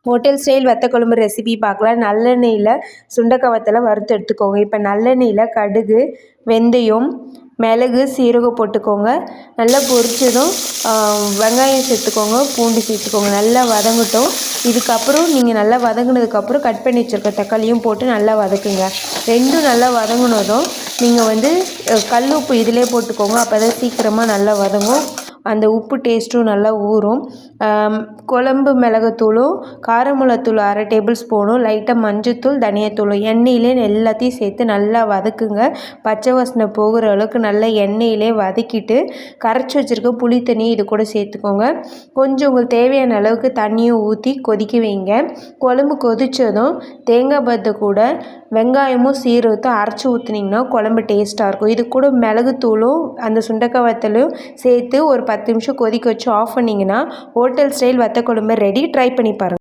Hotel style வத்தக்குழம்பு recipe பார்க்கலாம். நல்லெண்ணெயில் சுண்டக்காய் வத்தலை வறுத்து எடுத்துக்கோங்க. இப்போ நல்லெண்ணெயில் கடுகு, வெந்தயம், மிளகு, சீரகம் போட்டுக்கோங்க. நல்லா பொரிச்சதும் வெங்காயம் சேர்த்துக்கோங்க, பூண்டு சேர்த்துக்கோங்க. நல்லா வதங்கட்டும். இதுக்கப்புறம் நீங்கள் நல்லா வதங்கினதுக்கப்புறம் கட் பண்ணி வச்சுருக்க தக்காளியும் போட்டு நல்லா வதக்குங்க. ரெண்டும் நல்லா வதங்கினதும் நீங்கள் கல் உப்பு இதிலே போட்டுக்கோங்க. அப்போ தான் சீக்கிரமாக நல்லா வதங்கும். அந்த உப்பு டேஸ்ட்டும் நல்லா ஊறும். குழம்பு மிளகுத்தூளும் காரமிளகாத்தூள் 1/2 டேபிள் ஸ்பூனும் லைட்டாக மஞ்சத்தூள், தனியாத்தூளும் எண்ணெயிலே எல்லாத்தையும் சேர்த்து நல்லா வதக்குங்க. பச்சை வாசனை போகிற அளவுக்கு நல்லா எண்ணெயிலே வதக்கிட்டு கரைச்சி வச்சுருக்க புளி தண்ணி இது கூட சேர்த்துக்கோங்க. கொஞ்சம் உங்களுக்கு தேவையான அளவுக்கு தண்ணியும் ஊற்றி கொதிக்க வைங்க. குழம்பு கொதித்ததும் தேங்காய் பத்தை கூட வெங்காயமும் சீரகத்தையும் அரைச்சி ஊற்றுனீங்கன்னா குழம்பு டேஸ்ட்டாக இருக்கும். இது கூட மிளகுத்தூளும் அந்த சுண்டக்காய் வத்தலும் சேர்த்து ஒரு 10 நிமிஷம் கொதிக்க வச்சு ஆஃப் பண்ணிங்கன்னா ஹோட்டல் ஸ்டைல் வத்தக்குழம்பு ரெடி. ட்ரை பண்ணி பாருங்கள்.